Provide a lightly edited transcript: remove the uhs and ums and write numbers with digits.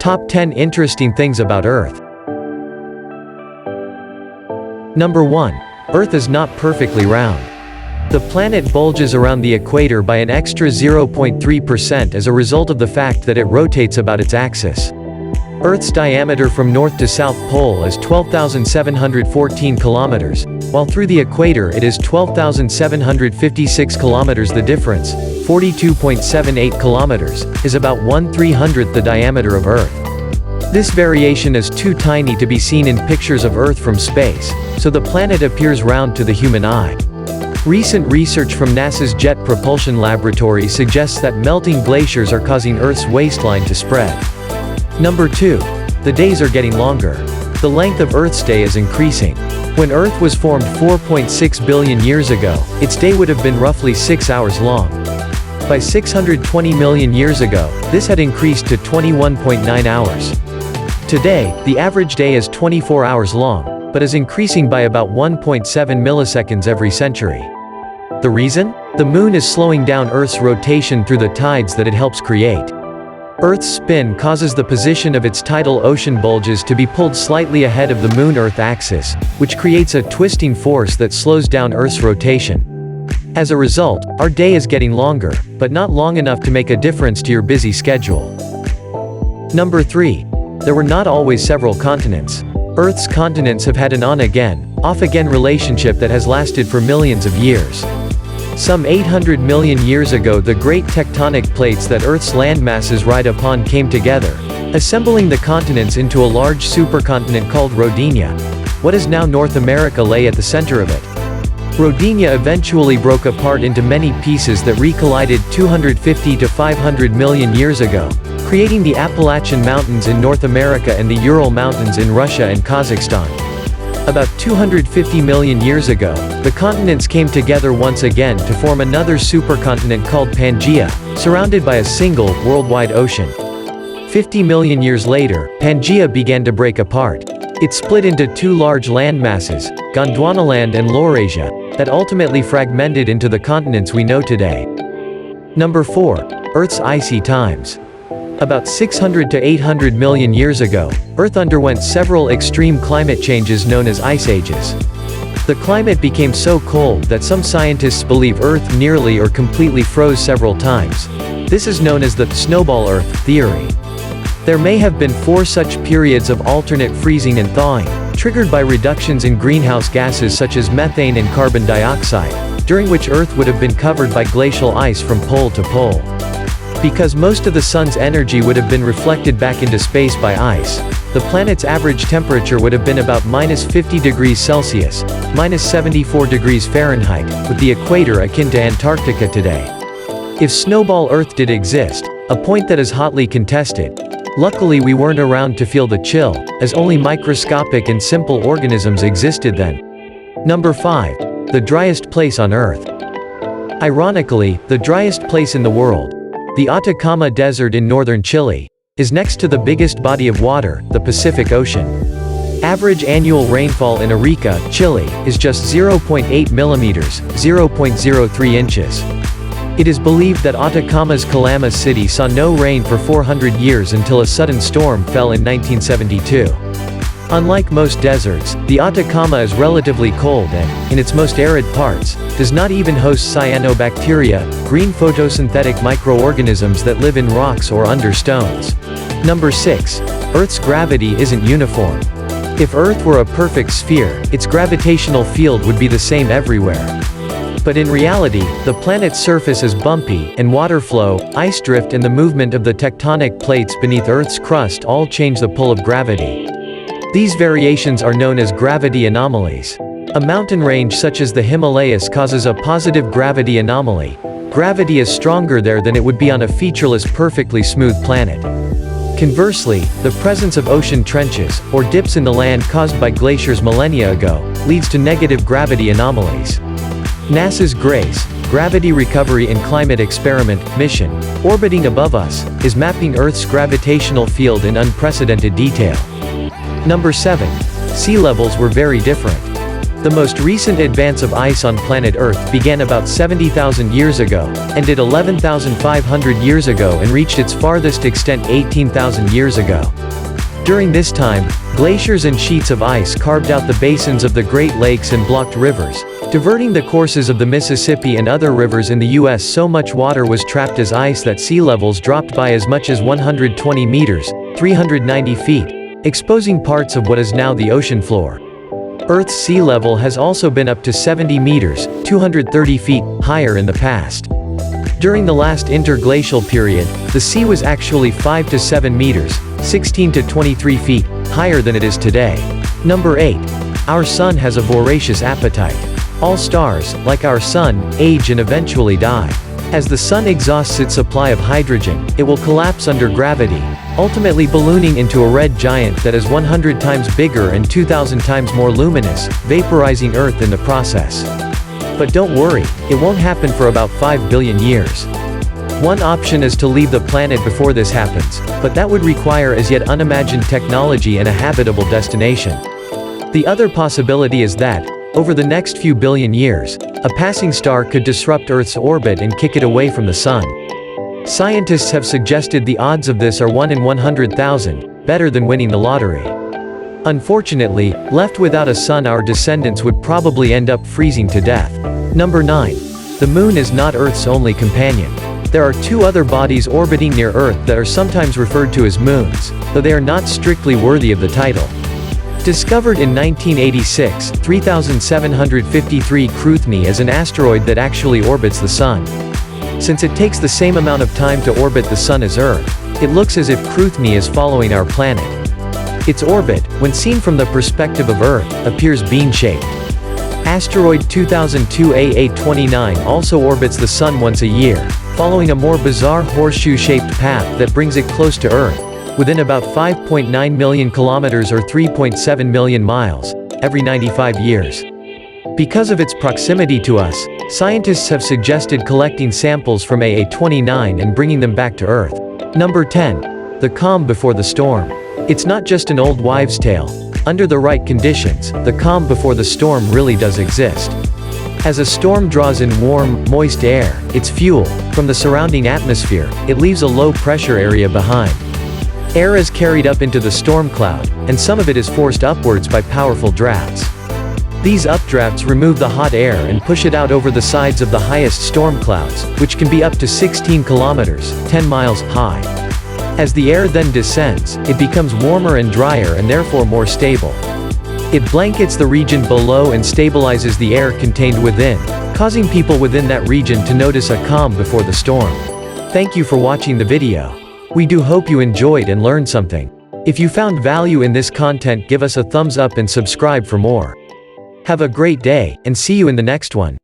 Top 10 Interesting Things About Earth. Number 1. Earth is not perfectly round. The planet bulges around the equator by an extra 0.3% as a result of the fact that it rotates about its axis. Earth's diameter from North to South Pole is 12,714 kilometers, while through the equator it is 12,756 kilometers. The difference, 42.78 kilometers, is about 1/300th the diameter of Earth. This variation is too tiny to be seen in pictures of Earth from space, so the planet appears round to the human eye. Recent research from NASA's Jet Propulsion Laboratory suggests that melting glaciers are causing Earth's waistline to spread. Number 2. The days are getting longer. The length of Earth's day is increasing. When Earth was formed 4.6 billion years ago, its day would have been roughly 6 hours long. By 620 million years ago, this had increased to 21.9 hours. Today, the average day is 24 hours long, but is increasing by about 1.7 milliseconds every century. The reason? The moon is slowing down Earth's rotation through the tides that it helps create. Earth's spin causes the position of its tidal ocean bulges to be pulled slightly ahead of the Moon-Earth axis, which creates a twisting force that slows down Earth's rotation. As a result, our day is getting longer, but not long enough to make a difference to your busy schedule. Number 3. There were not always several continents. Earth's continents have had an on-again, off-again relationship that has lasted for millions of years. Some 800 million years ago, the great tectonic plates that Earth's landmasses ride upon came together, assembling the continents into a large supercontinent called Rodinia. What is now North America lay at the center of it. Rodinia eventually broke apart into many pieces that recollided 250 to 500 million years ago, creating the Appalachian Mountains in North America and the Ural Mountains in Russia and Kazakhstan. About 250 million years ago, the continents came together once again to form another supercontinent called Pangaea, surrounded by a single, worldwide ocean. 50 million years later, Pangaea began to break apart. It split into two large landmasses, Gondwanaland and Laurasia, that ultimately fragmented into the continents we know today. Number 4. Earth's icy times. About 600 to 800 million years ago, Earth underwent several extreme climate changes known as ice ages. The climate became so cold that some scientists believe Earth nearly or completely froze several times. This is known as the snowball Earth theory. There may have been 4 such periods of alternate freezing and thawing, triggered by reductions in greenhouse gases such as methane and carbon dioxide, during which Earth would have been covered by glacial ice from pole to pole. Because most of the sun's energy would have been reflected back into space by ice, the planet's average temperature would have been about -50 degrees Celsius, -74 degrees Fahrenheit, with the equator akin to Antarctica today. If snowball Earth did exist, a point that is hotly contested, luckily we weren't around to feel the chill, as only microscopic and simple organisms existed then. Number 5. The driest place on Earth. Ironically, the driest place in the world, the Atacama Desert in northern Chile, is next to the biggest body of water, the Pacific Ocean. Average annual rainfall in Arica, Chile, is just 0.8 millimeters, 0.03 inches. It is believed that Atacama's Calama city saw no rain for 400 years until a sudden storm fell in 1972. Unlike most deserts, the Atacama is relatively cold and, in its most arid parts, does not even host cyanobacteria, green photosynthetic microorganisms that live in rocks or under stones. Number 6. Earth's gravity isn't uniform. If Earth were a perfect sphere, its gravitational field would be the same everywhere. But in reality, the planet's surface is bumpy, and water flow, ice drift and the movement of the tectonic plates beneath Earth's crust all change the pull of gravity. These variations are known as gravity anomalies. A mountain range such as the Himalayas causes a positive gravity anomaly. Gravity is stronger there than it would be on a featureless, perfectly smooth planet. Conversely, the presence of ocean trenches, or dips in the land caused by glaciers millennia ago, leads to negative gravity anomalies. NASA's GRACE, Gravity Recovery and Climate Experiment, mission, orbiting above us, is mapping Earth's gravitational field in unprecedented detail. Number 7. Sea levels were very different. The most recent advance of ice on planet Earth began about 70,000 years ago, ended 11,500 years ago and reached its farthest extent 18,000 years ago. During this time, glaciers and sheets of ice carved out the basins of the Great Lakes and blocked rivers, diverting the courses of the Mississippi and other rivers in the U.S. So much water was trapped as ice that sea levels dropped by as much as 120 meters, 390 feet, exposing parts of what is now the ocean floor. Earth's sea level has also been up to 70 meters, 230 feet, higher in the past. During the last interglacial period, the sea was actually 5 to 7 meters, 16 to 23 feet, higher than it is today. Number 8. Our sun has a voracious appetite. All stars, like our sun, age and eventually die. As the sun exhausts its supply of hydrogen, it will collapse under gravity, ultimately ballooning into a red giant that is 100 times bigger and 2,000 times more luminous, vaporizing Earth in the process. But don't worry, it won't happen for about 5 billion years. One option is to leave the planet before this happens, but that would require as yet unimagined technology and a habitable destination. The other possibility is that, over the next few billion years, a passing star could disrupt Earth's orbit and kick it away from the sun. Scientists have suggested the odds of this are 1 in 100,000, better than winning the lottery. Unfortunately, left without a sun, our descendants would probably end up freezing to death. Number 9. The moon is not Earth's only companion. There are 2 other bodies orbiting near Earth that are sometimes referred to as moons, though they are not strictly worthy of the title. Discovered in 1986, 3753 Cruithne is an asteroid that actually orbits the Sun. Since it takes the same amount of time to orbit the Sun as Earth, it looks as if Cruithne is following our planet. Its orbit, when seen from the perspective of Earth, appears bean-shaped. Asteroid 2002 AA29 also orbits the Sun once a year, following a more bizarre horseshoe-shaped path that brings it close to Earth, within about 5.9 million kilometers or 3.7 million miles, every 95 years. Because of its proximity to us, scientists have suggested collecting samples from AA29 and bringing them back to Earth. Number 10. The calm before the storm. It's not just an old wives' tale. Under the right conditions, the calm before the storm really does exist. As a storm draws in warm, moist air, its fuel, from the surrounding atmosphere, it leaves a low-pressure area behind. Air is carried up into the storm cloud, and some of it is forced upwards by powerful drafts. These updrafts remove the hot air and push it out over the sides of the highest storm clouds, which can be up to 16 kilometers, 10 miles, high. As the air then descends, it becomes warmer and drier and therefore more stable. It blankets the region below and stabilizes the air contained within, causing people within that region to notice a calm before the storm. Thank you for watching the video. We do hope you enjoyed and learned something. If you found value in this content, give us a thumbs up and subscribe for more. Have a great day, and see you in the next one.